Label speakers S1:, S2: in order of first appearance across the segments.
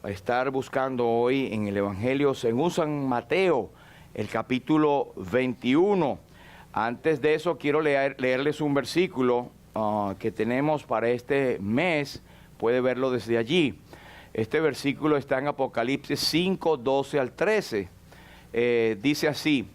S1: estar buscando hoy en el Evangelio según San Mateo, el capítulo 21. Antes de eso quiero leerles un versículo que tenemos para este mes. Puede verlo desde allí. Este versículo está en Apocalipsis 5, 12 al 13. Dice así: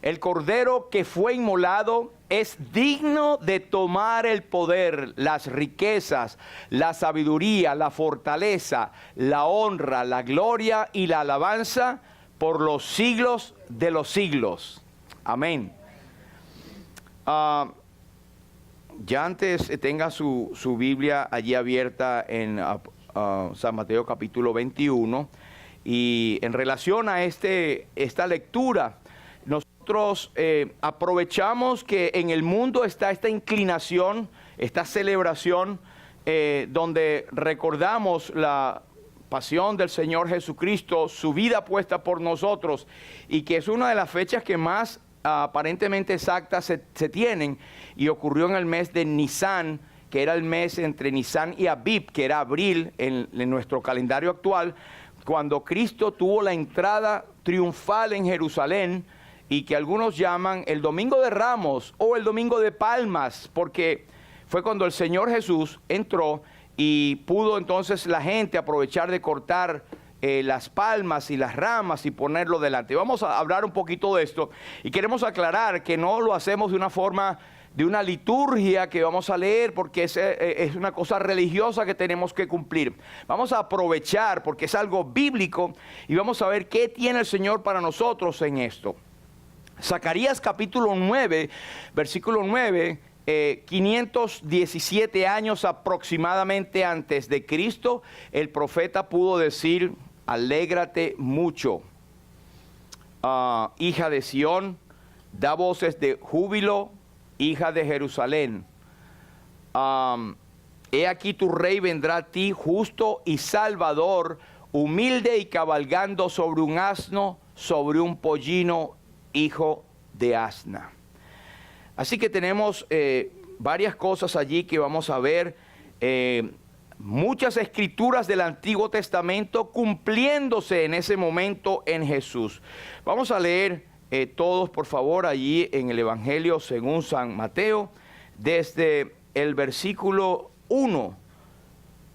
S1: el cordero que fue inmolado es digno de tomar el poder, las riquezas, la sabiduría, la fortaleza, la honra, la gloria y la alabanza por los siglos de los siglos. Amén. Ya antes tenga su Biblia allí abierta en San Mateo capítulo 21, y en relación a esta lectura, nosotros aprovechamos que en el mundo está esta inclinación, esta celebración, donde recordamos la pasión del Señor Jesucristo, su vida puesta por nosotros, y que es una de las fechas que más aparentemente exactas se tienen, y ocurrió en el mes de Nisan, que era el mes entre Nisan y Abib, que era abril en nuestro calendario actual, cuando Cristo tuvo la entrada triunfal en Jerusalén, y que algunos llaman el Domingo de Ramos o el Domingo de Palmas, porque fue cuando el Señor Jesús entró y pudo entonces la gente aprovechar de cortar las palmas y las ramas y ponerlo delante. Vamos a hablar un poquito de esto, y queremos aclarar que no lo hacemos de una forma de una liturgia que vamos a leer, porque es una cosa religiosa que tenemos que cumplir. Vamos a aprovechar porque es algo bíblico, y vamos a ver qué tiene el Señor para nosotros en esto. Zacarías capítulo 9, versículo 9, 517 años aproximadamente antes de Cristo, el profeta pudo decir: alégrate mucho, hija de Sión, da voces de júbilo, hija de Jerusalén. He aquí tu rey vendrá a ti, justo y salvador, humilde y cabalgando sobre un asno, sobre un pollino, hijo de asna. Así que tenemos varias cosas allí que vamos a ver, muchas escrituras del Antiguo Testamento cumpliéndose en ese momento en Jesús. Vamos a leer todos, por favor, allí en el Evangelio según San Mateo, desde el versículo 1.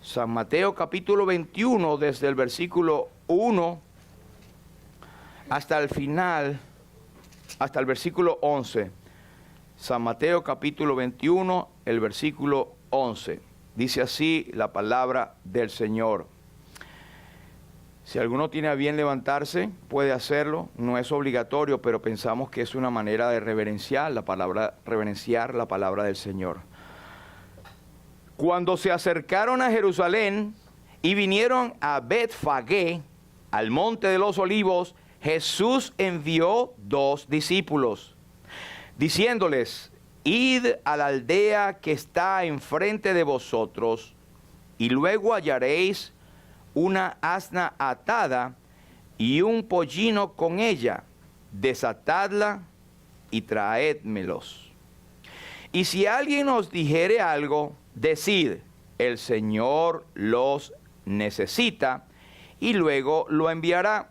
S1: San Mateo capítulo 21, desde el versículo 1 hasta el final, hasta el versículo 11. San Mateo capítulo 21, el versículo 11. Dice así la palabra del Señor. Si alguno tiene a bien levantarse, puede hacerlo. No es obligatorio, pero pensamos que es una manera de reverenciar la palabra del Señor. Cuando se acercaron a Jerusalén y vinieron a Betfagé, al monte de los olivos, Jesús envió 2 discípulos, diciéndoles: id a la aldea que está enfrente de vosotros, y luego hallaréis una asna atada y un pollino con ella. Desatadla y traédmelos. Y si alguien os dijere algo, decid: el Señor los necesita, y luego lo enviará.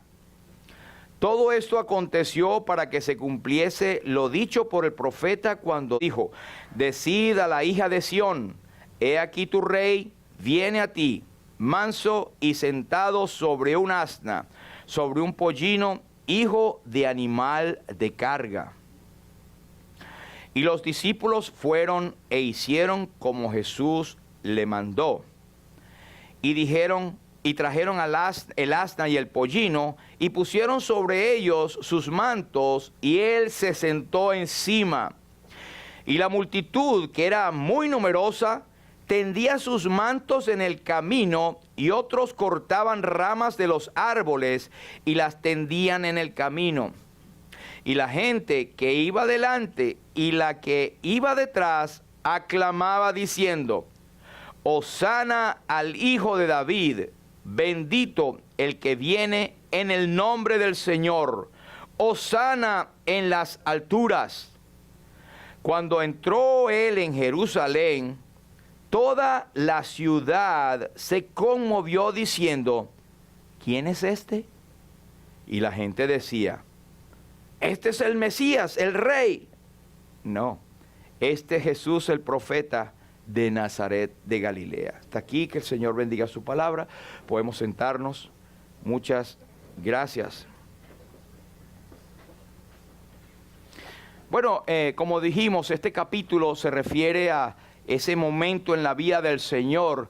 S1: Todo esto aconteció para que se cumpliese lo dicho por el profeta cuando dijo: decid a la hija de Sión, he aquí tu rey viene a ti, manso y sentado sobre un asna, sobre un pollino, hijo de animal de carga. Y los discípulos fueron e hicieron como Jesús le mandó. Y trajeron el asna y el pollino, y pusieron sobre ellos sus mantos, y él se sentó encima. Y la multitud, que era muy numerosa, tendía sus mantos en el camino, y otros cortaban ramas de los árboles y las tendían en el camino. Y la gente que iba delante y la que iba detrás aclamaba diciendo: Hosana al Hijo de David, bendito el que viene en el nombre del Señor, hosana en las alturas. Cuando entró él en Jerusalén, toda la ciudad se conmovió diciendo: ¿quién es este? Y la gente decía, este es el Mesías, el Rey. No, este es Jesús, el profeta de Nazaret de Galilea. Hasta aquí, que el Señor bendiga su palabra. Podemos sentarnos. Muchas gracias. Bueno, como dijimos, este capítulo se refiere a ese momento en la vida del Señor.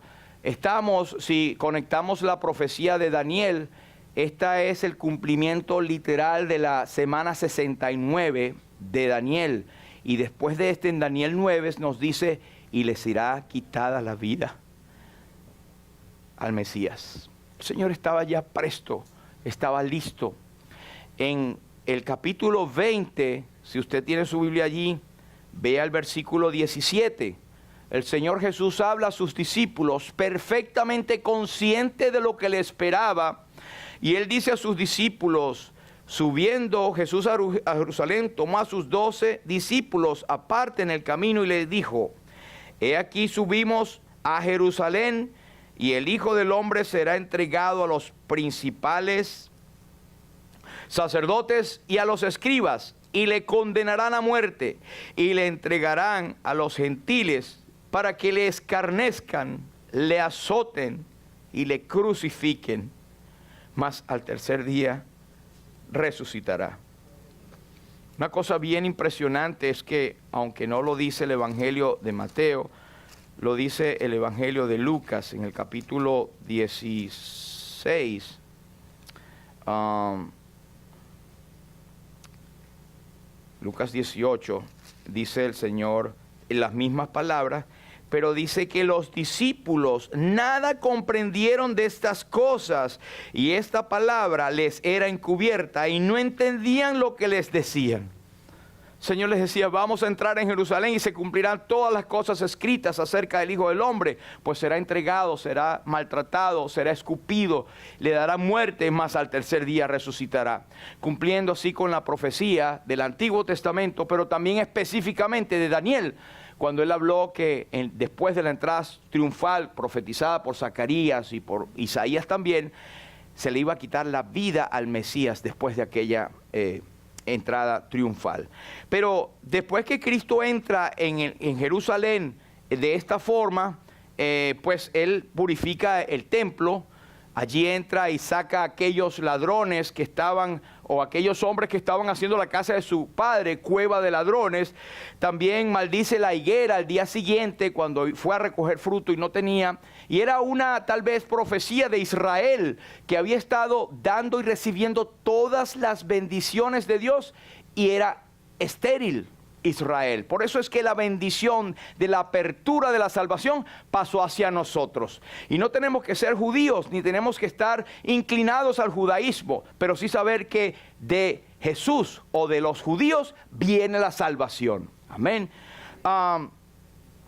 S1: Si conectamos la profecía de Daniel, esta es el cumplimiento literal de la semana 69 de Daniel. Y después de en Daniel 9 nos dice, y le será quitada la vida al Mesías. El Señor estaba ya presto, estaba listo. En el capítulo 20, si usted tiene su Biblia allí, vea el versículo 17. El Señor Jesús habla a sus discípulos perfectamente consciente de lo que le esperaba. Y Él dice a sus discípulos, subiendo Jesús a Jerusalén, tomó a sus 12 discípulos aparte en el camino y les dijo, he aquí subimos a Jerusalén y el Hijo del Hombre será entregado a los principales sacerdotes y a los escribas y le condenarán a muerte y le entregarán a los gentiles para que le escarnezcan, le azoten y le crucifiquen, mas al tercer día resucitará. Una cosa bien impresionante es que, aunque no lo dice el Evangelio de Mateo, lo dice el Evangelio de Lucas en el capítulo 16. Lucas 18, dice el Señor en las mismas palabras, pero dice que los discípulos nada comprendieron de estas cosas y esta palabra les era encubierta y no entendían lo que les decían. El Señor les decía, vamos a entrar en Jerusalén y se cumplirán todas las cosas escritas acerca del Hijo del Hombre, pues será entregado, será maltratado, será escupido, le dará muerte, mas al tercer día resucitará. Cumpliendo así con la profecía del Antiguo Testamento, pero también específicamente de Daniel, cuando él habló que después de la entrada triunfal profetizada por Zacarías y por Isaías también, se le iba a quitar la vida al Mesías después de aquella entrada triunfal. Pero después que Cristo entra en Jerusalén de esta forma, pues él purifica el templo. Allí entra y saca a aquellos ladrones que estaban, o aquellos hombres que estaban haciendo la casa de su padre, cueva de ladrones. También maldice la higuera al día siguiente cuando fue a recoger fruto y no tenía. Y era una tal vez profecía de Israel que había estado dando y recibiendo todas las bendiciones de Dios y era estéril Israel. Por eso es que la bendición de la apertura de la salvación pasó hacia nosotros. Y no tenemos que ser judíos, ni tenemos que estar inclinados al judaísmo, pero sí saber que de Jesús o de los judíos viene la salvación. Amén.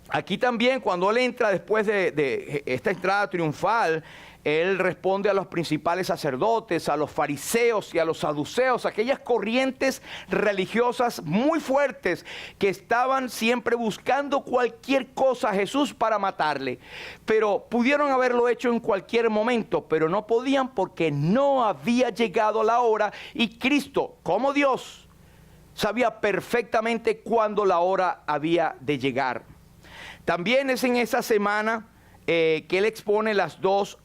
S1: Aquí también, cuando él entra después de esta entrada triunfal, él responde a los principales sacerdotes, a los fariseos y a los saduceos, aquellas corrientes religiosas muy fuertes que estaban siempre buscando cualquier cosa a Jesús para matarle. Pero pudieron haberlo hecho en cualquier momento, pero no podían porque no había llegado la hora y Cristo, como Dios, sabía perfectamente cuándo la hora había de llegar. También es en esa semana que él expone las dos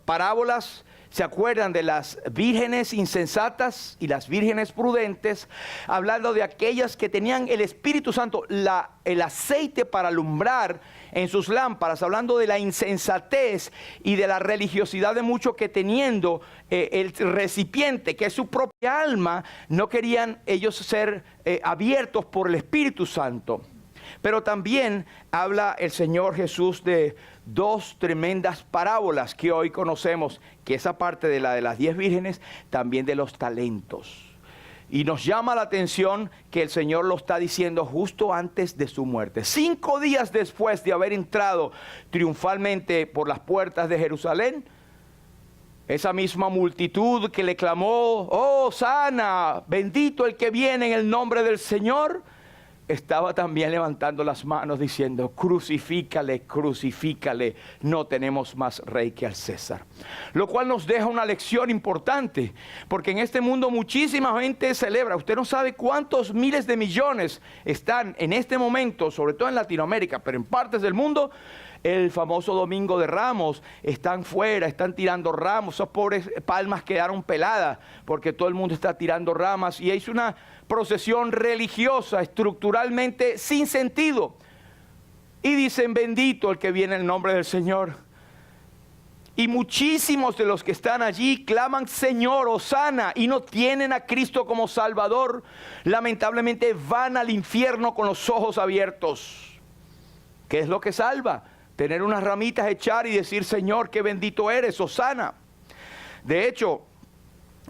S1: parábolas. ¿Se acuerdan de las vírgenes insensatas y las vírgenes prudentes? Hablando de aquellas que tenían el Espíritu Santo, el aceite para alumbrar en sus lámparas, hablando de la insensatez y de la religiosidad de muchos que teniendo el recipiente, que es su propia alma, no querían ellos ser abiertos por el Espíritu Santo. Pero también habla el Señor Jesús de dos tremendas parábolas que hoy conocemos, que esa parte de las 10 vírgenes, también de los talentos. Y nos llama la atención que el Señor lo está diciendo justo antes de su muerte. 5 días después de haber entrado triunfalmente por las puertas de Jerusalén, esa misma multitud que le clamó, oh, sana, bendito el que viene en el nombre del Señor, estaba también levantando las manos diciendo: crucifícale, crucifícale, no tenemos más rey que al César. Lo cual nos deja una lección importante, porque en este mundo muchísima gente celebra. Usted no sabe cuántos miles de millones están en este momento, sobre todo en Latinoamérica, pero en partes del mundo, el famoso Domingo de Ramos. Están fuera, están tirando ramos. Esas pobres palmas quedaron peladas porque todo el mundo está tirando ramas, y es una procesión religiosa estructuralmente sin sentido, y dicen: bendito el que viene en el nombre del Señor. Y muchísimos de los que están allí claman: Señor, hosana, y no tienen a Cristo como Salvador. Lamentablemente van al infierno con los ojos abiertos. ¿Qué es lo que salva? Tener unas ramitas, echar y decir: Señor, qué bendito eres, hosana. De hecho,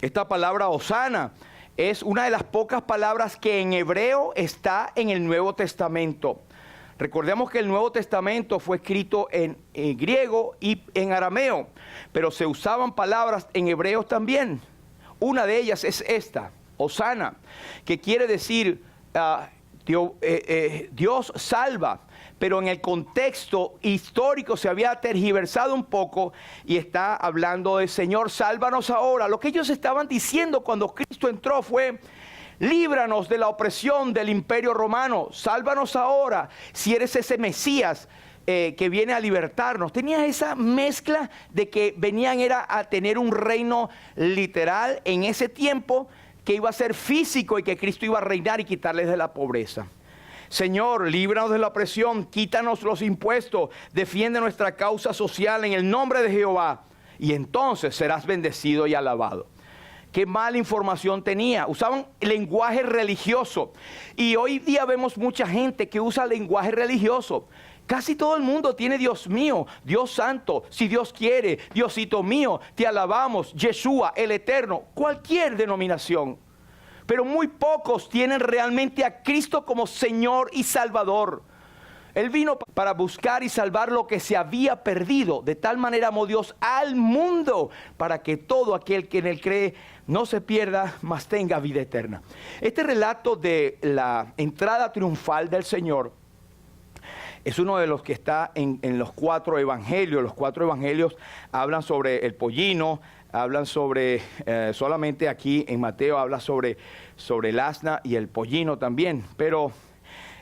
S1: esta palabra hosana es una de las pocas palabras que en hebreo está en el Nuevo Testamento. Recordemos que el Nuevo Testamento fue escrito en griego y en arameo, pero se usaban palabras en hebreo también. Una de ellas es esta, hosana, que quiere decir Dios salva. Pero en el contexto histórico se había tergiversado un poco y está hablando de: Señor, sálvanos ahora. Lo que ellos estaban diciendo cuando Cristo entró fue: líbranos de la opresión del imperio romano, sálvanos ahora, si eres ese Mesías que viene a libertarnos. Tenía esa mezcla de que venían era a tener un reino literal en ese tiempo, que iba a ser físico y que Cristo iba a reinar y quitarles de la pobreza. Señor, líbranos de la opresión, quítanos los impuestos, defiende nuestra causa social en el nombre de Jehová, y entonces serás bendecido y alabado. Qué mala información tenía. Usaban lenguaje religioso, y hoy día vemos mucha gente que usa lenguaje religioso. Casi todo el mundo tiene: Dios mío, Dios santo, si Dios quiere, Diosito mío, te alabamos, Yeshua, el eterno, cualquier denominación. Pero muy pocos tienen realmente a Cristo como Señor y Salvador. Él vino para buscar y salvar lo que se había perdido. De tal manera amó Dios al mundo, para que todo aquel que en él cree no se pierda, mas tenga vida eterna. Este relato de la entrada triunfal del Señor es uno de los que está en los 4 evangelios. Los 4 evangelios hablan sobre el pollino, hablan sobre, solamente aquí en Mateo habla sobre el asna y el pollino también, pero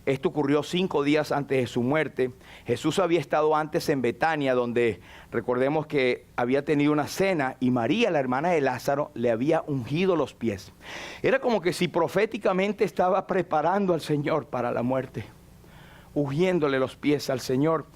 S1: esto ocurrió 5 días antes de su muerte. Jesús había estado antes en Betania, donde recordemos que había tenido una cena, y María, la hermana de Lázaro, le había ungido los pies. Era como que si proféticamente estaba preparando al Señor para la muerte, ungiéndole los pies al Señor.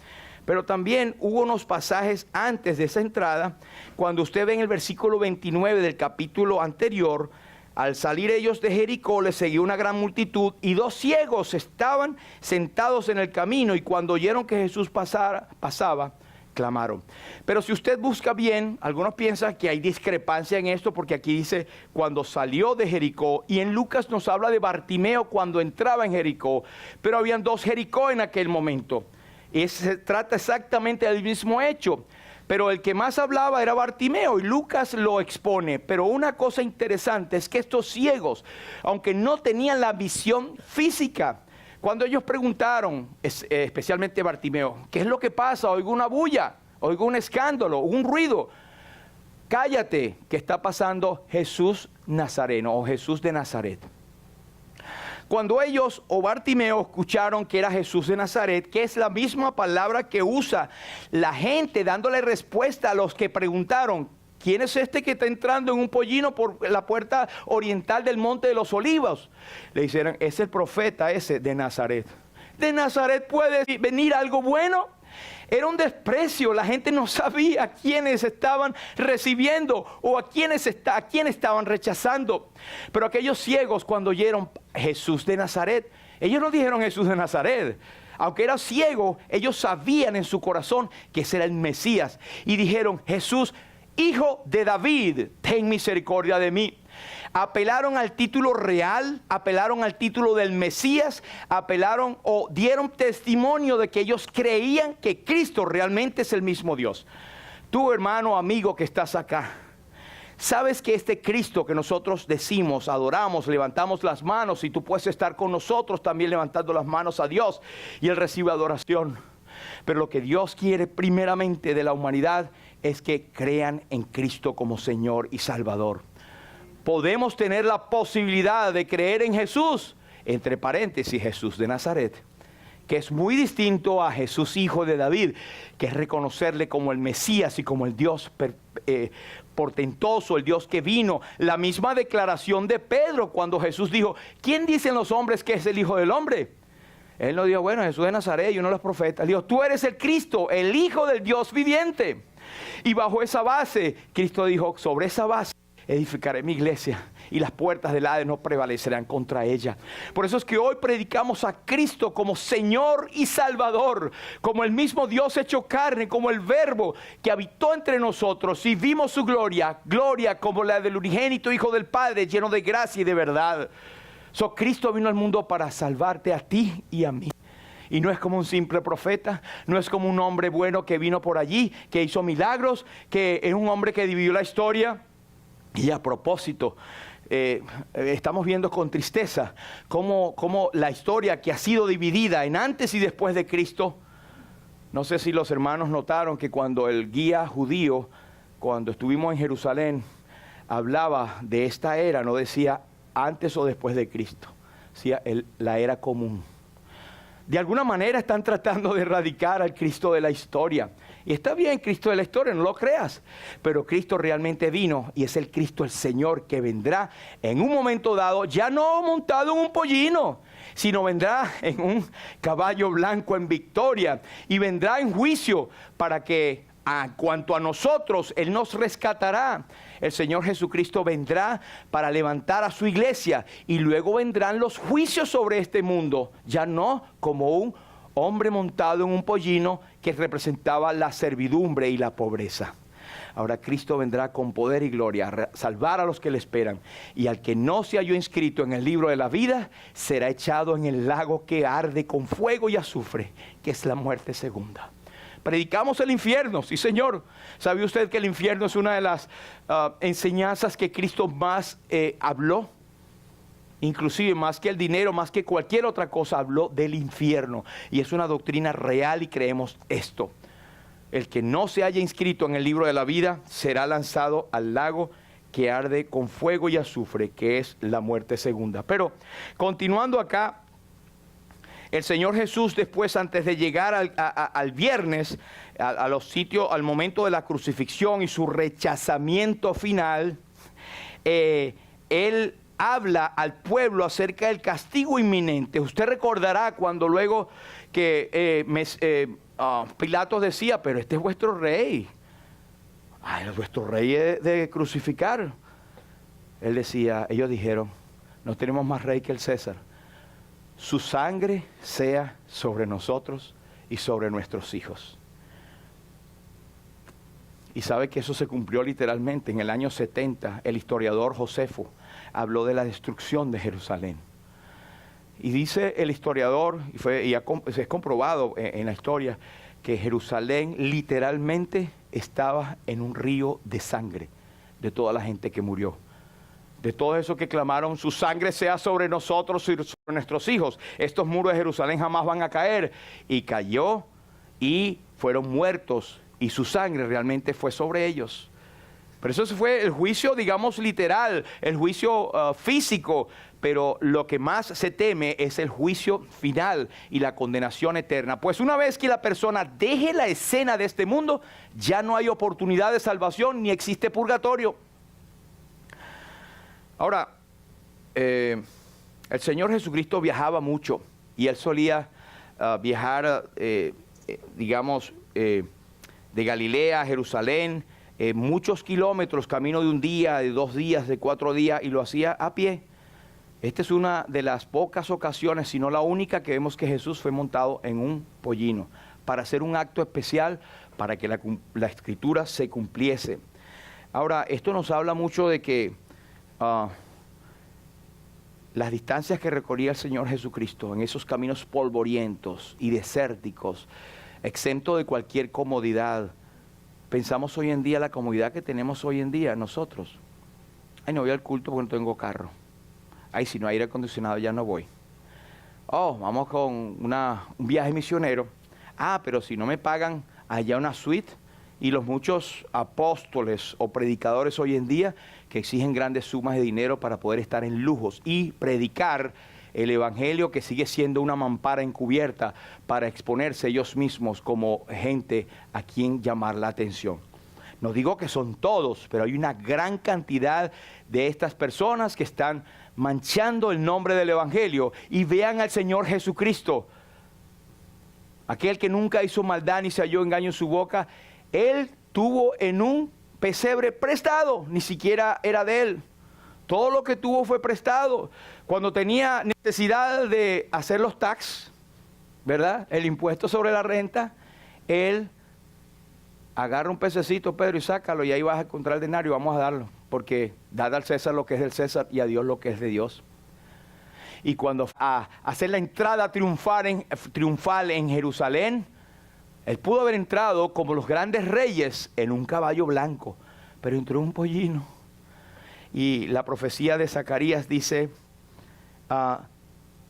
S1: Pero también hubo unos pasajes antes de esa entrada, cuando usted ve en el versículo 29 del capítulo anterior: al salir ellos de Jericó, les seguía una gran multitud, y 2 ciegos estaban sentados en el camino, y cuando oyeron que Jesús pasaba, clamaron. Pero si usted busca bien, algunos piensan que hay discrepancia en esto, porque aquí dice cuando salió de Jericó, y en Lucas nos habla de Bartimeo cuando entraba en Jericó, pero habían 2 Jericó en aquel momento. Y se trata exactamente del mismo hecho, pero el que más hablaba era Bartimeo, y Lucas lo expone. Pero una cosa interesante es que estos ciegos, aunque no tenían la visión física, cuando ellos preguntaron, especialmente Bartimeo: ¿qué es lo que pasa? Oigo una bulla, oigo un escándalo, un ruido. Cállate, que está pasando Jesús Nazareno, o Jesús de Nazaret. Cuando ellos, o Bartimeo, escucharon que era Jesús de Nazaret, que es la misma palabra que usa la gente dándole respuesta a los que preguntaron: ¿quién es este que está entrando en un pollino por la puerta oriental del Monte de los Olivos? Le dijeron: es el profeta ese de Nazaret. ¿De Nazaret puede venir algo bueno? Era un desprecio. La gente no sabía a quiénes estaban recibiendo o a quién estaban rechazando. Pero aquellos ciegos, cuando oyeron Jesús de Nazaret, ellos no dijeron Jesús de Nazaret. Aunque era ciego, ellos sabían en su corazón que ese era el Mesías. Y dijeron: Jesús, Hijo de David, ten misericordia de mí. Apelaron al título real, apelaron al título del Mesías, apelaron o dieron testimonio de que ellos creían que Cristo realmente es el mismo Dios. Tú, hermano, amigo que estás acá, ¿Sabes que este Cristo que nosotros decimos, adoramos, levantamos las manos, y tú puedes estar con nosotros también levantando las manos a Dios, y Él recibe adoración? Pero lo que Dios quiere primeramente de la humanidad es que crean en Cristo como Señor y Salvador. Podemos tener la posibilidad de creer en Jesús, entre paréntesis, Jesús de Nazaret, que es muy distinto a Jesús, hijo de David, que es reconocerle como el Mesías y como el Dios portentoso, el Dios que vino. La misma declaración de Pedro cuando Jesús dijo, ¿quién dicen los hombres que es el Hijo del Hombre? Él no dijo, bueno, Jesús de Nazaret y uno de los profetas. Él dijo, tú eres el Cristo, el Hijo del Dios viviente. Y bajo esa base, Cristo dijo, sobre esa base edificaré mi iglesia, y las puertas del Hades no prevalecerán contra ella. Por eso es que hoy predicamos a Cristo como Señor y Salvador, como el mismo Dios hecho carne, como el Verbo que habitó entre nosotros, y vimos su gloria, gloria como la del unigénito Hijo del Padre, lleno de gracia y de verdad. Cristo vino al mundo para salvarte a ti y a mí. Y no es como un simple profeta, no es como un hombre bueno que vino por allí, que hizo milagros, que es un hombre que dividió la historia. Y a propósito, estamos viendo con tristeza cómo la historia que ha sido dividida en antes y después de Cristo. No sé si los hermanos notaron que cuando el guía judío, cuando estuvimos en Jerusalén, hablaba de esta era, no decía antes o después de Cristo, decía la era común. De alguna manera están tratando de erradicar al Cristo de la historia. Y está bien, Cristo de la historia, no lo creas. Pero Cristo realmente vino, y es el Cristo, el Señor, que vendrá en un momento dado, ya no montado en un pollino, sino vendrá en un caballo blanco en victoria. Y vendrá en juicio para que, en cuanto a nosotros, Él nos rescatará. El Señor Jesucristo vendrá para levantar a su iglesia, y luego vendrán los juicios sobre este mundo, ya no como un hombre montado en un pollino que representaba la servidumbre y la pobreza. Ahora Cristo vendrá con poder y gloria a salvar a los que le esperan, y al que no se halló inscrito en el libro de la vida será echado en el lago que arde con fuego y azufre, que es la muerte segunda. Predicamos el infierno, sí señor. ¿Sabe usted que el infierno es una de las enseñanzas que Cristo más habló? Inclusive más que el dinero, más que cualquier otra cosa, habló del infierno. Y es una doctrina real y creemos esto. El que no se haya inscrito en el libro de la vida será lanzado al lago que arde con fuego y azufre, que es la muerte segunda. Pero continuando acá, el Señor Jesús después, antes de llegar al viernes, a los sitios, al momento de la crucifixión y su rechazamiento final, Él habla al pueblo acerca del castigo inminente. Usted recordará cuando luego que Pilatos decía, pero este es vuestro rey. Ay, vuestro rey es de crucificar. Él decía, ellos dijeron, no tenemos más rey que el César. Su sangre sea sobre nosotros y sobre nuestros hijos. Y sabe que eso se cumplió literalmente. En el año 70, el historiador Josefo habló de la destrucción de Jerusalén. Y dice el historiador, y es comprobado en la historia, que Jerusalén literalmente estaba en un río de sangre de toda la gente que murió. De todo eso que clamaron, su sangre sea sobre nosotros y sobre nuestros hijos. Estos muros de Jerusalén jamás van a caer. Y cayó y fueron muertos, y su sangre realmente fue sobre ellos. Pero eso fue el juicio, digamos, literal, el juicio físico. Pero lo que más se teme es el juicio final y la condenación eterna. Pues una vez que la persona deje la escena de este mundo, ya no hay oportunidad de salvación ni existe purgatorio. Ahora, el Señor Jesucristo viajaba mucho, y Él solía viajar, digamos, de Galilea a Jerusalén, muchos kilómetros, camino de un día, de 2 días, de 4 días, y lo hacía a pie. Esta es una de las pocas ocasiones, si no la única, que vemos que Jesús fue montado en un pollino, para hacer un acto especial, para que la Escritura se cumpliese. Ahora, esto nos habla mucho de que las distancias que recorría el Señor Jesucristo en esos caminos polvorientos y desérticos, exento de cualquier comodidad. Pensamos hoy en día la comodidad que tenemos hoy en día nosotros. Ay, no voy al culto porque no tengo carro. Ay, si no hay aire acondicionado ya no voy. Oh, vamos con un viaje misionero. Ah, pero si no me pagan allá una suite. Y los muchos apóstoles o predicadores hoy en día que exigen grandes sumas de dinero para poder estar en lujos y predicar el evangelio, que sigue siendo una mampara encubierta para exponerse ellos mismos como gente a quien llamar la atención. No digo que son todos, pero hay una gran cantidad de estas personas que están manchando el nombre del evangelio. Y vean al Señor Jesucristo, aquel que nunca hizo maldad ni se halló engaño en su boca. Él tuvo en un pesebre prestado, ni siquiera era de él. Todo lo que tuvo fue prestado. Cuando tenía necesidad de hacer los tax, ¿verdad? El impuesto sobre la renta, él agarra un pececito, Pedro, y sácalo, y ahí vas a encontrar el denario, vamos a darlo. Porque dad al César lo que es del César y a Dios lo que es de Dios. Y cuando a hacer la entrada triunfal en Jerusalén, él pudo haber entrado como los grandes reyes en un caballo blanco, pero entró un pollino. Y la profecía de Zacarías dice,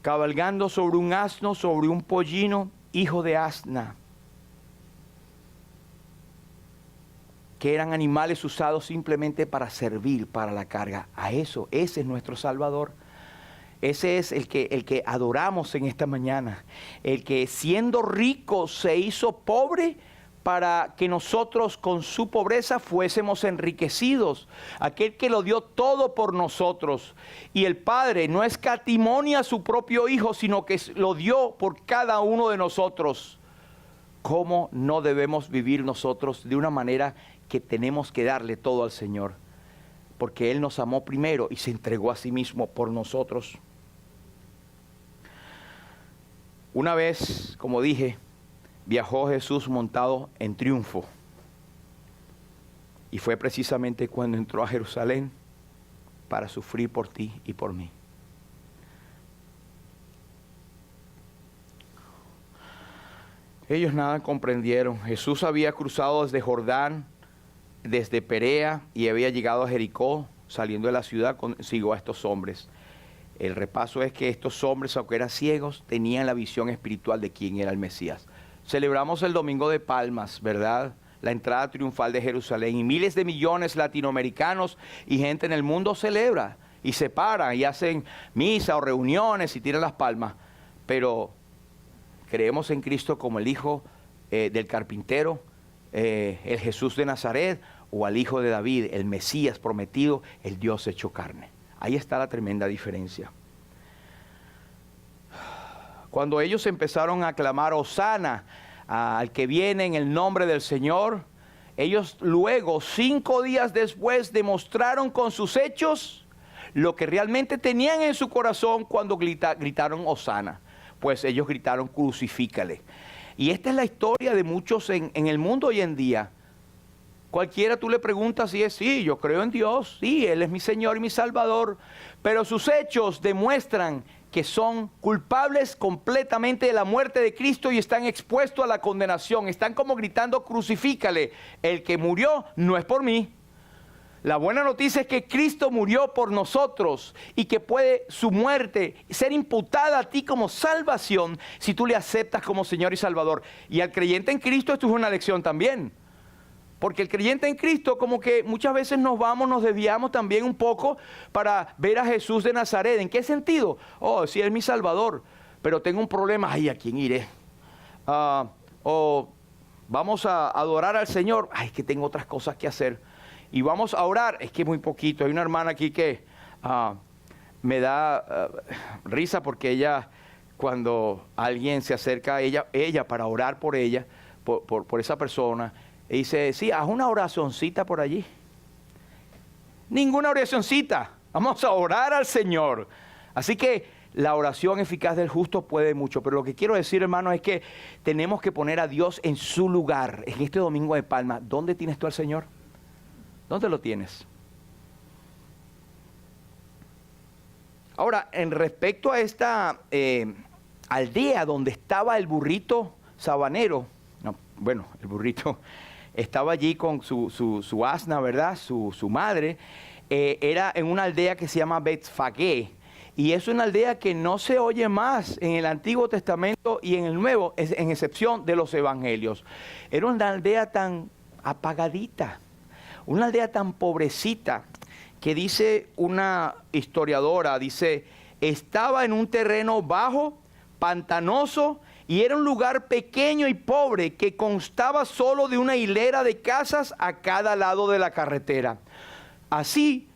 S1: cabalgando sobre un asno, sobre un pollino, hijo de asna, que eran animales usados simplemente para servir, para la carga. A eso, ese es nuestro Salvador. Ese es el que adoramos en esta mañana. El que siendo rico se hizo pobre para que nosotros con su pobreza fuésemos enriquecidos. Aquel que lo dio todo por nosotros. Y el Padre no escatimó a su propio Hijo, sino que lo dio por cada uno de nosotros. ¿Cómo no debemos vivir nosotros de una manera que tenemos que darle todo al Señor? Porque Él nos amó primero y se entregó a sí mismo por nosotros. Una vez, como dije, viajó Jesús montado en triunfo. Y fue precisamente cuando entró a Jerusalén para sufrir por ti y por mí. Ellos nada comprendieron. Jesús había cruzado desde Jordán, desde Perea, y había llegado a Jericó. Saliendo de la ciudad, consiguió a estos hombres. El repaso es que estos hombres, aunque eran ciegos, tenían la visión espiritual de quién era el Mesías. Celebramos el Domingo de Palmas, ¿verdad? La entrada triunfal de Jerusalén. Y miles de millones latinoamericanos y gente en el mundo celebra y se paran y hacen misa o reuniones y tiran las palmas. Pero creemos en Cristo como el Hijo del carpintero, el Jesús de Nazaret, o al Hijo de David, el Mesías prometido, el Dios hecho carne. Ahí está la tremenda diferencia. Cuando ellos empezaron a clamar Hosana al que viene en el nombre del Señor, ellos luego, 5 días después, demostraron con sus hechos lo que realmente tenían en su corazón cuando gritaron Hosana. Pues ellos gritaron crucifícale. Y esta es la historia de muchos en el mundo hoy en día. Cualquiera tú le preguntas si es, sí, yo creo en Dios, sí, Él es mi Señor y mi Salvador, pero sus hechos demuestran que son culpables completamente de la muerte de Cristo y están expuestos a la condenación. Están como gritando, crucifícale, el que murió no es por mí. La buena noticia es que Cristo murió por nosotros y que puede su muerte ser imputada a ti como salvación si tú le aceptas como Señor y Salvador. Y al creyente en Cristo esto es una lección también. Porque el creyente en Cristo como que muchas veces nos desviamos también un poco para ver a Jesús de Nazaret. ¿En qué sentido? Oh, sí, es mi Salvador, pero tengo un problema. Ay, ¿a quién iré? O vamos a adorar al Señor. Ay, que tengo otras cosas que hacer. Y vamos a orar. Es que es muy poquito. Hay una hermana aquí que me da risa porque ella, cuando alguien se acerca a ella para orar por ella, por esa persona, y dice, sí, haz una oracioncita por allí. Ninguna oracioncita. Vamos a orar al Señor. Así que la oración eficaz del justo puede mucho. Pero lo que quiero decir, hermano, es que tenemos que poner a Dios en su lugar. En este Domingo de Palmas, ¿dónde tienes tú al Señor? ¿Dónde lo tienes? Ahora, en respecto a esta aldea donde estaba el burrito sabanero, el burrito estaba allí con su asna, ¿verdad? Su madre. era en una aldea que se llama Betfagé. Y es una aldea que no se oye más en el Antiguo Testamento y en el Nuevo, en excepción de los Evangelios. Era una aldea tan apagadita, una aldea tan pobrecita, que dice una historiadora, dice, estaba en un terreno bajo, pantanoso, y era un lugar pequeño y pobre que constaba solo de una hilera de casas a cada lado de la carretera. Así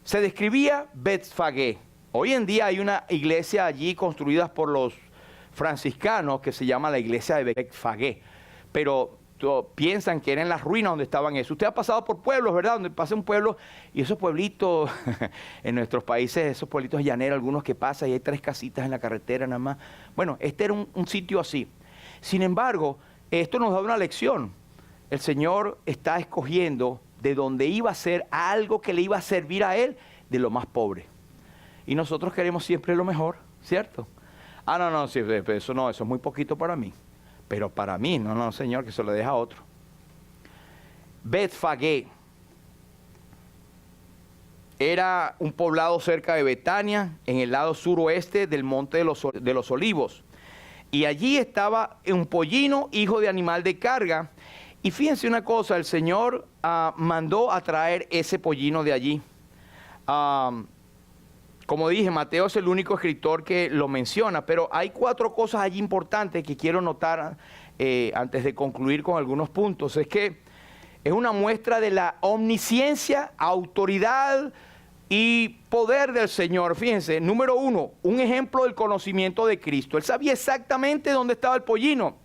S1: se describía Betfagé. Hoy en día hay una iglesia allí construida por los franciscanos que se llama la iglesia de Betfagé, pero piensan que era en las ruinas donde estaban eso. Usted ha pasado por pueblos, ¿verdad? Donde pasa un pueblo y esos pueblitos, en nuestros países, esos pueblitos llaneros, algunos que pasan y hay 3 casitas en la carretera nada más. Bueno, este era un sitio así. Sin embargo, esto nos da una lección. El Señor está escogiendo de donde iba a ser algo que le iba a servir a Él, de lo más pobre. Y nosotros queremos siempre lo mejor, ¿cierto? Ah, no, sí, eso es muy poquito para mí. Pero para mí, no, Señor, que se lo deja a otro. Betfagé era un poblado cerca de Betania, en el lado suroeste del Monte de los Olivos. Y allí estaba un pollino, hijo de animal de carga. Y fíjense una cosa, el Señor mandó a traer ese pollino de allí. Como dije, Mateo es el único escritor que lo menciona, pero hay 4 cosas allí importantes que quiero notar antes de concluir con algunos puntos. Es que es una muestra de la omnisciencia, autoridad y poder del Señor. Fíjense, número 1, un ejemplo del conocimiento de Cristo. Él sabía exactamente dónde estaba el pollino.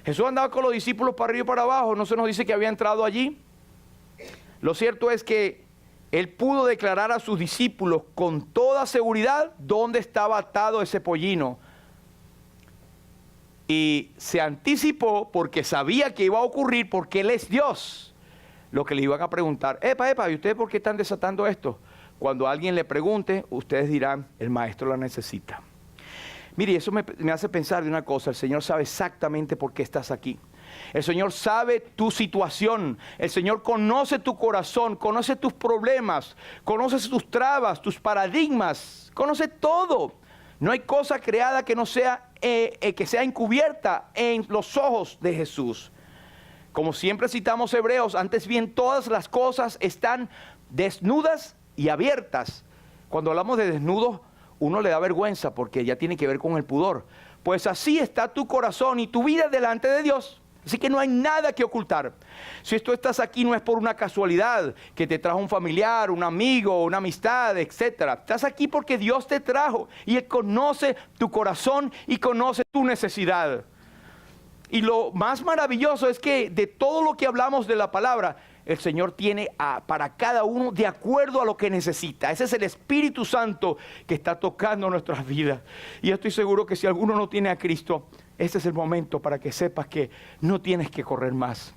S1: Jesús andaba con los discípulos para arriba y para abajo, no se nos dice que había entrado allí. Lo cierto es que Él pudo declarar a sus discípulos con toda seguridad dónde estaba atado ese pollino. Y se anticipó porque sabía que iba a ocurrir, porque Él es Dios. Lo que le iban a preguntar, ¿y ustedes por qué están desatando esto? Cuando alguien le pregunte, ustedes dirán, el maestro la necesita. Mire, eso me hace pensar de una cosa, el Señor sabe exactamente por qué estás aquí. El Señor sabe tu situación, el Señor conoce tu corazón, conoce tus problemas, conoce tus trabas, tus paradigmas, conoce todo. No hay cosa creada que no sea, que sea encubierta en los ojos de Jesús. Como siempre citamos Hebreos, antes bien todas las cosas están desnudas y abiertas. Cuando hablamos de desnudos, uno le da vergüenza porque ya tiene que ver con el pudor. Pues así está tu corazón y tu vida delante de Dios. Así que no hay nada que ocultar. Si tú estás aquí no es por una casualidad que te trajo un familiar, un amigo, una amistad, etcétera. Estás aquí porque Dios te trajo y Él conoce tu corazón y conoce tu necesidad. Y lo más maravilloso es que de todo lo que hablamos de la palabra, el Señor tiene para cada uno de acuerdo a lo que necesita. Ese es el Espíritu Santo que está tocando nuestras vidas. Y yo estoy seguro que si alguno no tiene a Cristo, este es el momento para que sepas que no tienes que correr más.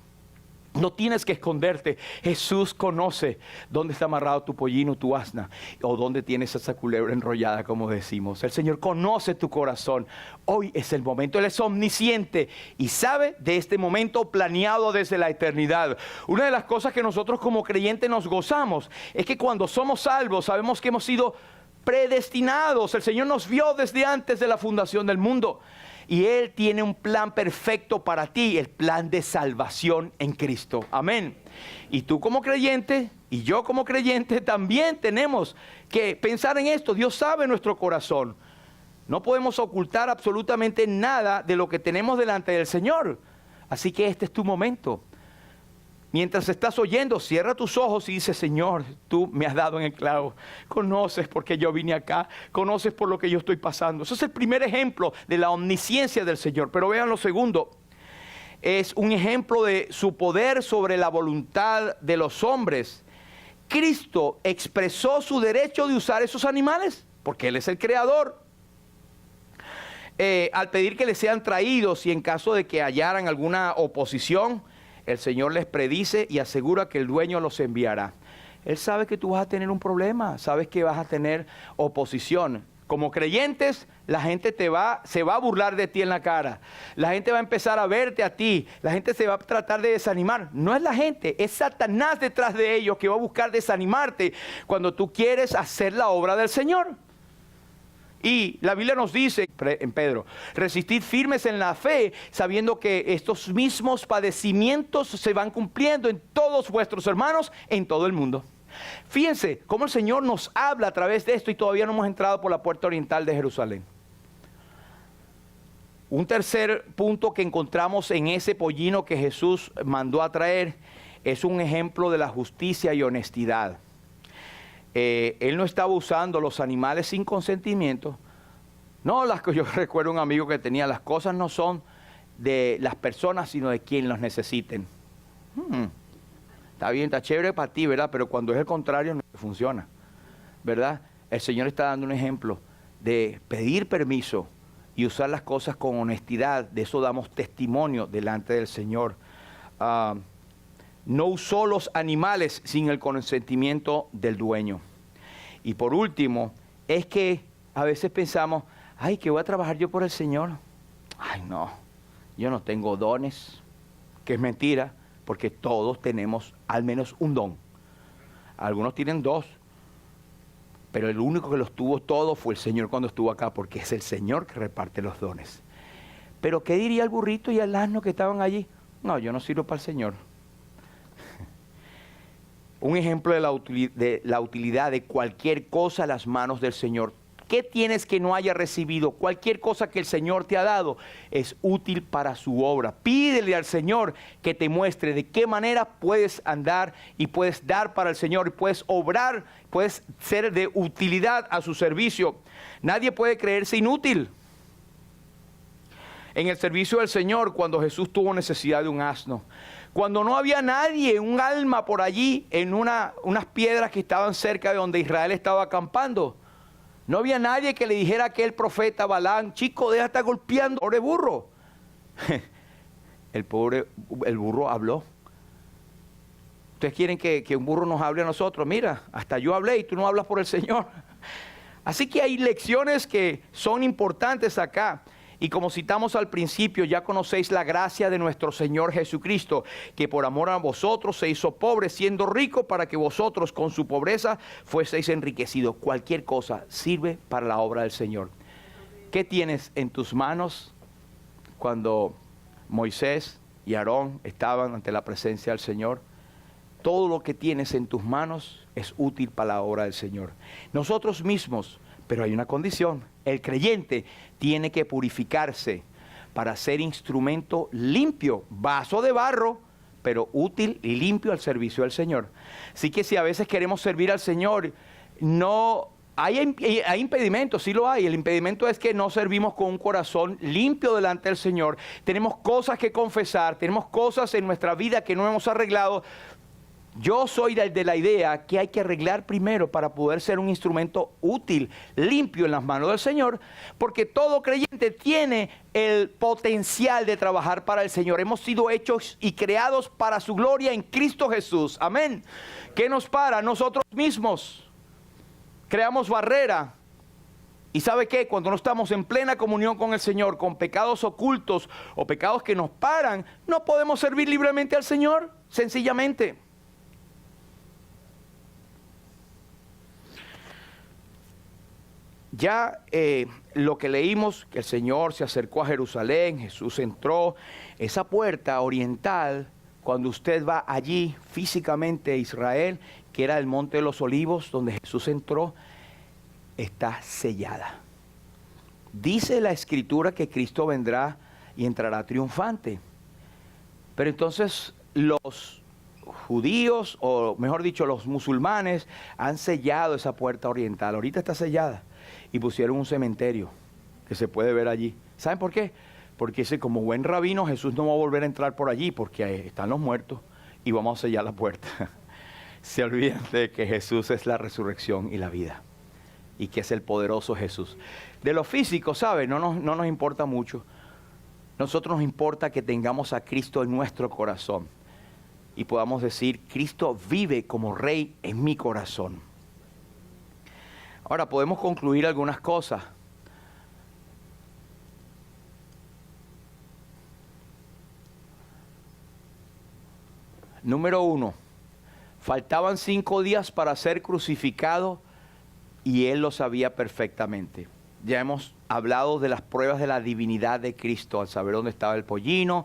S1: No tienes que esconderte. Jesús conoce dónde está amarrado tu pollino, tu asna, o dónde tienes esa culebra enrollada, como decimos. El Señor conoce tu corazón. Hoy es el momento. Él es omnisciente y sabe de este momento planeado desde la eternidad. Una de las cosas que nosotros como creyentes nos gozamos es que cuando somos salvos sabemos que hemos sido predestinados. El Señor nos vio desde antes de la fundación del mundo. Y Él tiene un plan perfecto para ti, el plan de salvación en Cristo. Amén. Y tú como creyente y yo como creyente también tenemos que pensar en esto. Dios sabe nuestro corazón. No podemos ocultar absolutamente nada de lo que tenemos delante del Señor. Así que este es tu momento. Mientras estás oyendo, cierra tus ojos y dice, Señor, tú me has dado en el clavo. Conoces por qué yo vine acá. Conoces por lo que yo estoy pasando. Ese es el primer ejemplo de la omnisciencia del Señor. Pero vean lo segundo. Es un ejemplo de su poder sobre la voluntad de los hombres. Cristo expresó su derecho de usar esos animales porque Él es el creador. Al pedir que les sean traídos y en caso de que hallaran alguna oposición, el Señor les predice y asegura que el dueño los enviará. Él sabe que tú vas a tener un problema, sabes que vas a tener oposición. Como creyentes, la gente se va a burlar de ti en la cara. La gente va a empezar a verte a ti. La gente se va a tratar de desanimar. No es la gente, es Satanás detrás de ellos que va a buscar desanimarte cuando tú quieres hacer la obra del Señor. Y la Biblia nos dice en Pedro, resistid firmes en la fe, sabiendo que estos mismos padecimientos se van cumpliendo en todos vuestros hermanos en todo el mundo. Fíjense cómo el Señor nos habla a través de esto y todavía no hemos entrado por la puerta oriental de Jerusalén. Un tercer punto que encontramos en ese pollino que Jesús mandó a traer es un ejemplo de la justicia y honestidad. Él no estaba usando los animales sin consentimiento. No, yo recuerdo un amigo que tenía, las cosas no son de las personas, sino de quien los necesiten. Está bien, está chévere para ti, ¿verdad? Pero cuando es el contrario, no funciona, ¿verdad? El Señor está dando un ejemplo de pedir permiso y usar las cosas con honestidad. De eso damos testimonio delante del Señor. No usó los animales sin el consentimiento del dueño. Y por último, es que a veces pensamos, ay, que voy a trabajar yo por el Señor. Ay, no, yo no tengo dones, que es mentira, porque todos tenemos al menos un don. Algunos tienen dos, pero el único que los tuvo todos fue el Señor cuando estuvo acá, porque es el Señor que reparte los dones. Pero ¿qué diría el burrito y el asno que estaban allí? No, yo no sirvo para el Señor. Un ejemplo de la utilidad de cualquier cosa a las manos del Señor. ¿Qué tienes que no haya recibido? Cualquier cosa que el Señor te ha dado es útil para su obra. Pídele al Señor que te muestre de qué manera puedes andar y puedes dar para el Señor y puedes obrar, puedes ser de utilidad a su servicio. Nadie puede creerse inútil. En el servicio del Señor, cuando Jesús tuvo necesidad de un asno, cuando no había nadie, un alma por allí, en unas piedras que estaban cerca de donde Israel estaba acampando, no había nadie que le dijera a aquel profeta Balaam, chico, deja de estar golpeando, pobre burro. El burro habló. ¿Ustedes quieren que un burro nos hable a nosotros? Mira, hasta yo hablé y tú no hablas por el Señor. Así que hay lecciones que son importantes acá. Y como citamos al principio, ya conocéis la gracia de nuestro Señor Jesucristo, que por amor a vosotros se hizo pobre, siendo rico, para que vosotros con su pobreza fueseis enriquecidos. Cualquier cosa sirve para la obra del Señor. ¿Qué tienes en tus manos cuando Moisés y Aarón estaban ante la presencia del Señor? Todo lo que tienes en tus manos es útil para la obra del Señor. Nosotros mismos, pero hay una condición. El creyente tiene que purificarse para ser instrumento limpio, vaso de barro, pero útil y limpio al servicio del Señor. Así que si a veces queremos servir al Señor, no hay impedimentos, sí lo hay. El impedimento es que no servimos con un corazón limpio delante del Señor. Tenemos cosas que confesar, tenemos cosas en nuestra vida que no hemos arreglado. Yo soy de la idea que hay que arreglar primero para poder ser un instrumento útil, limpio en las manos del Señor, porque todo creyente tiene el potencial de trabajar para el Señor. Hemos sido hechos y creados para su gloria en Cristo Jesús. Amén. ¿Qué nos para? Nosotros mismos. Creamos barrera. ¿Y sabe qué? Cuando no estamos en plena comunión con el Señor, con pecados ocultos o pecados que nos paran, no podemos servir libremente al Señor, sencillamente. Ya lo que leímos, que el Señor se acercó a Jerusalén, Jesús entró, esa puerta oriental, cuando usted va allí físicamente a Israel, que era el Monte de los Olivos, donde Jesús entró, está sellada. Dice la Escritura que Cristo vendrá y entrará triunfante. Pero entonces los judíos, o mejor dicho, los musulmanes, han sellado esa puerta oriental. Ahorita está sellada. Y pusieron un cementerio que se puede ver allí. ¿Saben por qué? Porque como buen rabino Jesús no va a volver a entrar por allí porque están los muertos y vamos a sellar la puerta. Se olvidan de que Jesús es la resurrección y la vida y que es el poderoso Jesús. De lo físico, ¿saben? No nos importa mucho. Nosotros nos importa que tengamos a Cristo en nuestro corazón y podamos decir, Cristo vive como Rey en mi corazón. Ahora podemos concluir algunas cosas. Número 1, faltaban 5 días para ser crucificado y él lo sabía perfectamente. Ya hemos hablado de las pruebas de la divinidad de Cristo, al saber dónde estaba el pollino,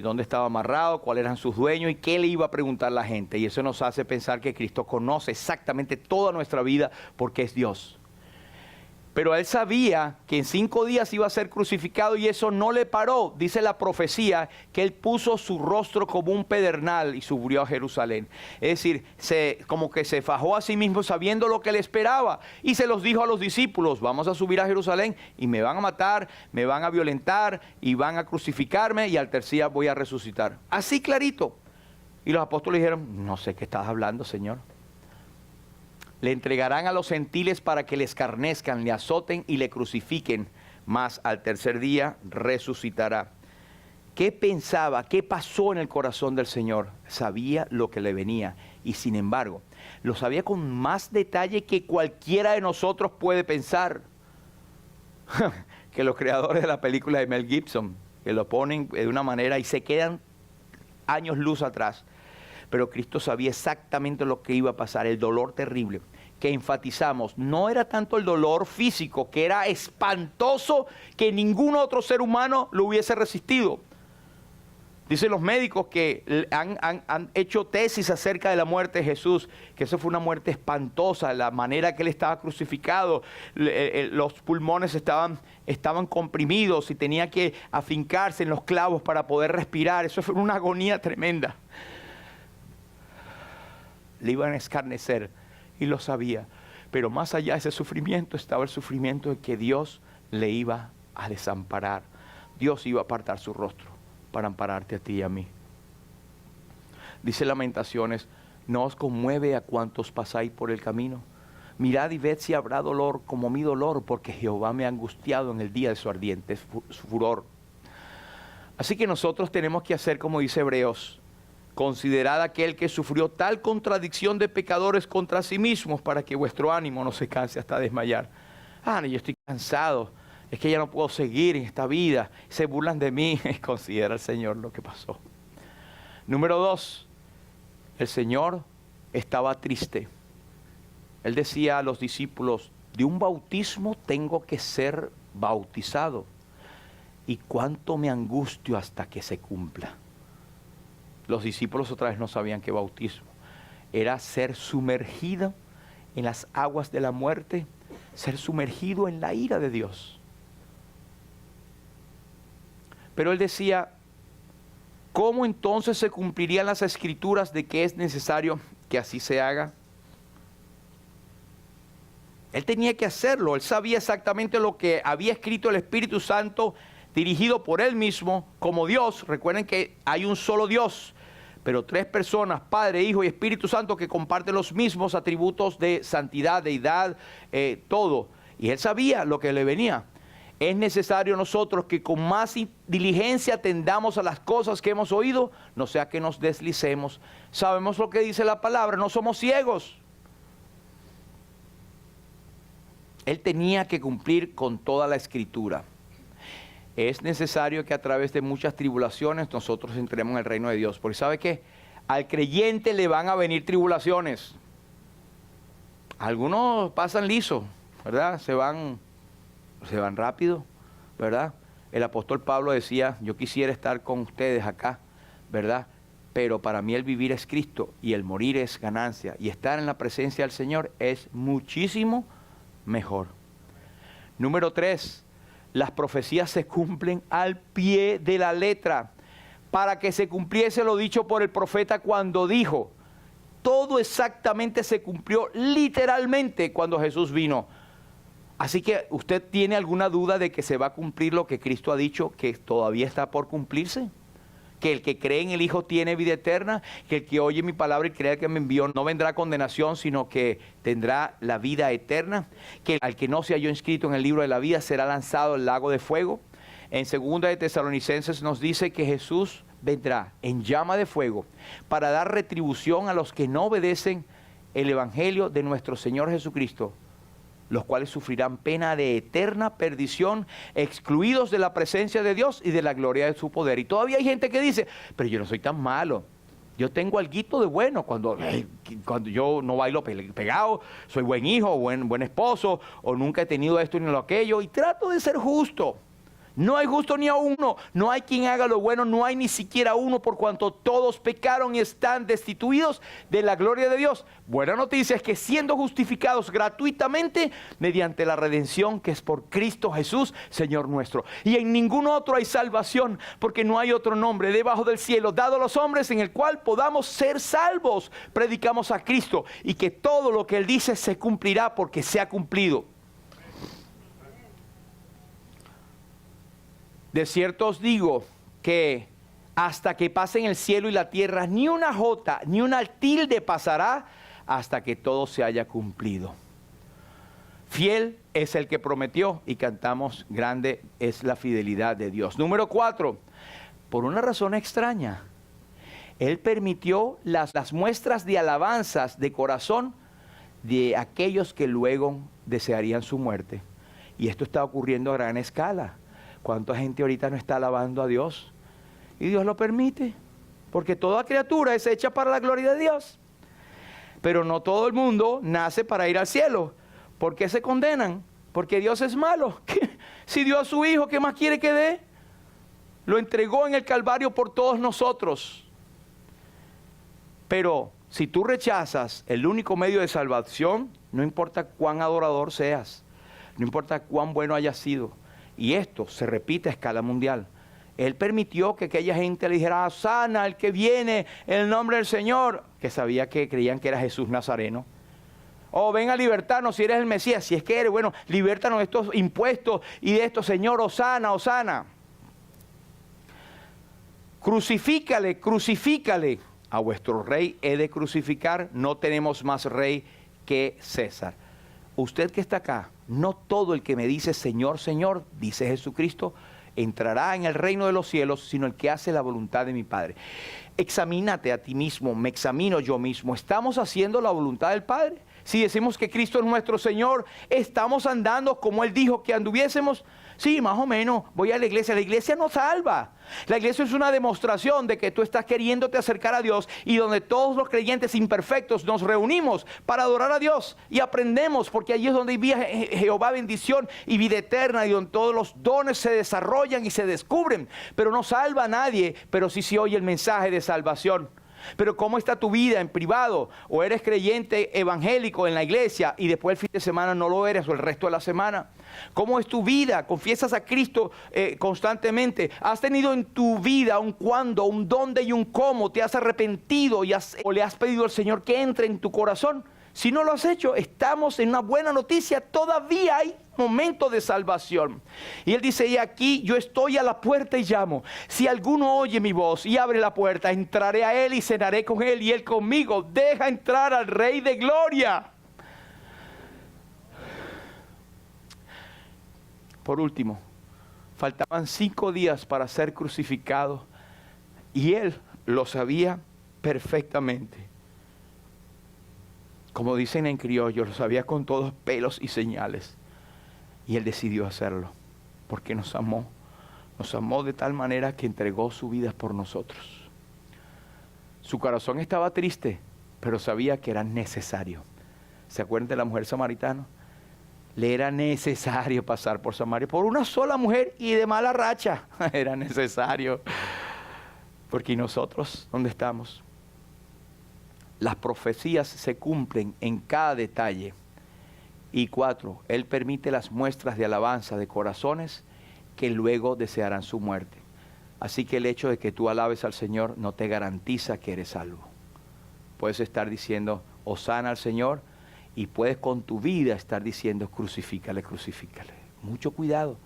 S1: dónde estaba amarrado, cuáles eran sus dueños y qué le iba a preguntar la gente. Y eso nos hace pensar que Cristo conoce exactamente toda nuestra vida porque es Dios. Pero él sabía que en 5 días iba a ser crucificado y eso no le paró. Dice la profecía que él puso su rostro como un pedernal y subió a Jerusalén. Es decir, como que se fajó a sí mismo sabiendo lo que le esperaba. Y se los dijo a los discípulos, vamos a subir a Jerusalén y me van a matar, me van a violentar y van a crucificarme y al tercer día voy a resucitar. Así clarito. Y los apóstoles dijeron, no sé qué estás hablando, Señor. Le entregarán a los gentiles para que le escarnezcan, le azoten y le crucifiquen, mas al tercer día resucitará. ¿Qué pensaba? ¿Qué pasó en el corazón del Señor? Sabía lo que le venía y sin embargo, lo sabía con más detalle que cualquiera de nosotros puede pensar. Que los creadores de la película de Mel Gibson, que lo ponen de una manera y se quedan años luz atrás. Pero Cristo sabía exactamente lo que iba a pasar, el dolor terrible que enfatizamos. No era tanto el dolor físico, que era espantoso, que ningún otro ser humano lo hubiese resistido. Dicen los médicos que han hecho tesis acerca de la muerte de Jesús, que eso fue una muerte espantosa, la manera que él estaba crucificado, los pulmones estaban comprimidos y tenía que afincarse en los clavos para poder respirar. Eso fue una agonía tremenda. Le iban a escarnecer y lo sabía. Pero más allá de ese sufrimiento estaba el sufrimiento de que Dios le iba a desamparar. Dios iba a apartar su rostro para ampararte a ti y a mí. Dice Lamentaciones, no os conmueve a cuantos pasáis por el camino. Mirad y ved si habrá dolor como mi dolor, porque Jehová me ha angustiado en el día de su ardiente furor. Así que nosotros tenemos que hacer como dice Hebreos, considerad aquel que sufrió tal contradicción de pecadores contra sí mismos para que vuestro ánimo no se canse hasta desmayar. No, yo estoy cansado, es que ya no puedo seguir en esta vida, se burlan de mí. Considera al Señor lo que pasó. Número 2, el Señor estaba triste. Él decía a los discípulos, de un bautismo tengo que ser bautizado, y cuánto me angustio hasta que se cumpla. Los discípulos otra vez no sabían qué bautismo era, ser sumergido en las aguas de la muerte, ser sumergido en la ira de Dios. Pero él decía, ¿cómo entonces se cumplirían las escrituras de que es necesario que así se haga? Él tenía que hacerlo, él sabía exactamente lo que había escrito el Espíritu Santo, dirigido por él mismo como Dios. Recuerden que hay un solo Dios, pero 3 personas, Padre, Hijo y Espíritu Santo, que comparten los mismos atributos de santidad, deidad, todo. Y él sabía lo que le venía. Es necesario nosotros que con más diligencia atendamos a las cosas que hemos oído, no sea que nos deslicemos. Sabemos lo que dice la palabra, no somos ciegos. Él tenía que cumplir con toda la Escritura. Es necesario que a través de muchas tribulaciones nosotros entremos en el reino de Dios. Porque ¿sabe qué? Al creyente le van a venir tribulaciones. Algunos pasan liso, ¿verdad? Se van rápido, ¿verdad? El apóstol Pablo decía, yo quisiera estar con ustedes acá, ¿verdad? Pero para mí el vivir es Cristo y el morir es ganancia. Y estar en la presencia del Señor es muchísimo mejor. Número 3. Las profecías se cumplen al pie de la letra, para que se cumpliese lo dicho por el profeta cuando dijo. Todo exactamente se cumplió literalmente cuando Jesús vino. Así que, ¿usted tiene alguna duda de que se va a cumplir lo que Cristo ha dicho, que todavía está por cumplirse? Que el que cree en el Hijo tiene vida eterna, que el que oye mi palabra y cree que me envió no vendrá a condenación, sino que tendrá la vida eterna, que al que no se halló inscrito en el libro de la vida será lanzado al lago de fuego. En 2 de Tesalonicenses nos dice que Jesús vendrá en llama de fuego para dar retribución a los que no obedecen el evangelio de nuestro Señor Jesucristo los cuales sufrirán pena de eterna perdición, excluidos de la presencia de Dios y de la gloria de su poder. Y todavía hay gente que dice, pero yo no soy tan malo. Yo tengo alguito de bueno cuando yo no bailo pegado, soy buen hijo, buen esposo, o nunca he tenido esto ni lo aquello, y trato de ser justo. No hay justo ni a uno, no hay quien haga lo bueno, no hay ni siquiera uno, por cuanto todos pecaron y están destituidos de la gloria de Dios. Buena noticia es que siendo justificados gratuitamente mediante la redención que es por Cristo Jesús, Señor nuestro. Y en ningún otro hay salvación, porque no hay otro nombre debajo del cielo dado a los hombres en el cual podamos ser salvos. Predicamos a Cristo y que todo lo que Él dice se cumplirá porque se ha cumplido. De cierto os digo que hasta que pasen el cielo y la tierra, ni una jota, ni una tilde pasará hasta que todo se haya cumplido. Fiel es el que prometió y cantamos, grande es la fidelidad de Dios. Número 4, por una razón extraña, Él permitió las muestras de alabanzas de corazón de aquellos que luego desearían su muerte. Y esto está ocurriendo a gran escala. ¿Cuánta gente ahorita no está alabando a Dios? Y Dios lo permite, porque toda criatura es hecha para la gloria de Dios. Pero no todo el mundo nace para ir al cielo. ¿Por qué se condenan? Porque Dios es malo. Si dio a su Hijo, ¿qué más quiere que dé? Lo entregó en el Calvario por todos nosotros. Pero si tú rechazas el único medio de salvación, no importa cuán adorador seas, no importa cuán bueno hayas sido, y esto se repite a escala mundial. Él permitió que aquella gente le dijera, Hosana, el que viene en el nombre del Señor, que sabía que creían que era Jesús Nazareno. Oh, ven a libertarnos si eres el Mesías, si es que eres, bueno, libértanos de estos impuestos y de esto, Señor, Hosana, Hosana. Crucifícale, crucifícale. A vuestro rey he de crucificar, no tenemos más rey que César. Usted que está acá, no todo el que me dice Señor, Señor, dice Jesucristo, entrará en el reino de los cielos, sino el que hace la voluntad de mi Padre. Examínate a ti mismo, me examino yo mismo. ¿Estamos haciendo la voluntad del Padre? Si decimos que Cristo es nuestro Señor, ¿estamos andando como Él dijo que anduviésemos? Sí, más o menos, voy a la iglesia. La iglesia no salva. La iglesia es una demostración de que tú estás queriéndote acercar a Dios y donde todos los creyentes imperfectos nos reunimos para adorar a Dios y aprendemos, porque allí es donde vive Jehová bendición y vida eterna y donde todos los dones se desarrollan y se descubren. Pero no salva a nadie, pero sí se oye el mensaje de salvación. Pero ¿cómo está tu vida en privado? ¿O eres creyente evangélico en la iglesia y después el fin de semana no lo eres o el resto de la semana? ¿Cómo es tu vida? ¿Confiesas a Cristo constantemente? ¿Has tenido en tu vida un cuándo, un dónde y un cómo? ¿Te has arrepentido o le has pedido al Señor que entre en tu corazón? Si no lo has hecho, estamos en una buena noticia. Todavía hay momento de salvación. Y Él dice, y aquí yo estoy a la puerta y llamo. Si alguno oye mi voz y abre la puerta, entraré a Él y cenaré con Él y Él conmigo. Deja entrar al Rey de Gloria. Por último, faltaban 5 días para ser crucificado y Él lo sabía perfectamente. Como dicen en criollo, lo sabía con todos pelos y señales. Y Él decidió hacerlo, porque nos amó. Nos amó de tal manera que entregó su vida por nosotros. Su corazón estaba triste, pero sabía que era necesario. ¿Se acuerdan de la mujer samaritana? Le era necesario pasar por Samaria, por una sola mujer y de mala racha. Era necesario. Porque ¿y nosotros dónde estamos? Las profecías se cumplen en cada detalle. Y 4, Él permite las muestras de alabanza de corazones que luego desearán su muerte. Así que el hecho de que tú alabes al Señor no te garantiza que eres salvo. Puedes estar diciendo, hosana al Señor, y puedes con tu vida estar diciendo, crucifícale, crucifícale. Mucho cuidado,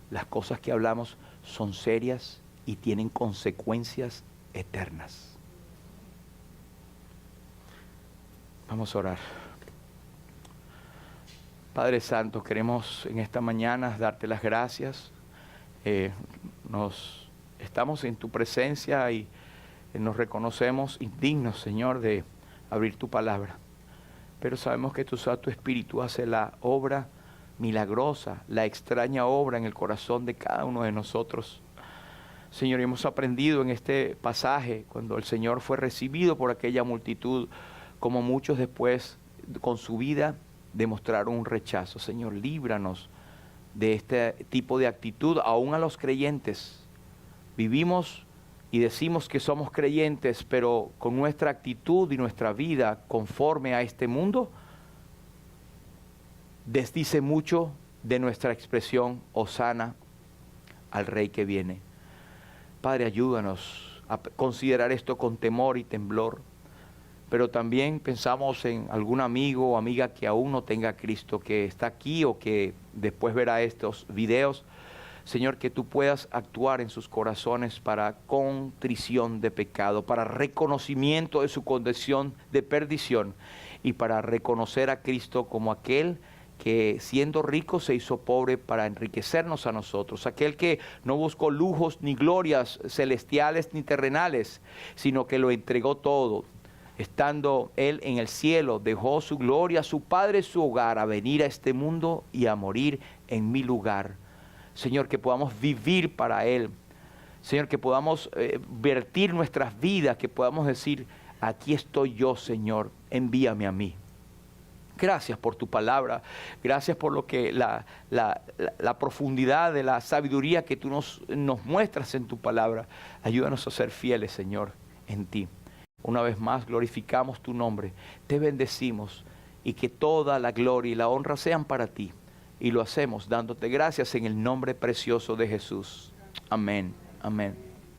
S1: las cosas que hablamos son serias y tienen consecuencias eternas. Vamos a orar. Padre Santo, queremos en esta mañana darte las gracias. Estamos en tu presencia y nos reconocemos indignos, Señor, de abrir tu palabra. Pero sabemos que tu Espíritu hace la obra milagrosa, la extraña obra en el corazón de cada uno de nosotros. Señor, hemos aprendido en este pasaje, cuando el Señor fue recibido por aquella multitud, como muchos después con su vida demostraron un rechazo. Señor, líbranos de este tipo de actitud, aún a los creyentes. Vivimos y decimos que somos creyentes, pero con nuestra actitud y nuestra vida conforme a este mundo, desdice mucho de nuestra expresión hosana al Rey que viene. Padre, ayúdanos a considerar esto con temor y temblor, pero también pensamos en algún amigo o amiga que aún no tenga a Cristo, que está aquí o que después verá estos videos. Señor, que tú puedas actuar en sus corazones para contrición de pecado, para reconocimiento de su condición de perdición y para reconocer a Cristo como aquel que siendo rico se hizo pobre para enriquecernos a nosotros, aquel que no buscó lujos ni glorias celestiales ni terrenales, sino que lo entregó todo. Estando Él en el cielo, dejó su gloria, su Padre, su hogar, a venir a este mundo y a morir en mi lugar. Señor, que podamos vivir para Él. Señor, que podamos vertir nuestras vidas, que podamos decir, aquí estoy yo, Señor, envíame a mí. Gracias por tu palabra, gracias por lo que la profundidad de la sabiduría que tú nos muestras en tu palabra. Ayúdanos a ser fieles, Señor, en ti. Una vez más glorificamos tu nombre, te bendecimos y que toda la gloria y la honra sean para ti. Y lo hacemos dándote gracias en el nombre precioso de Jesús. Amén, amén.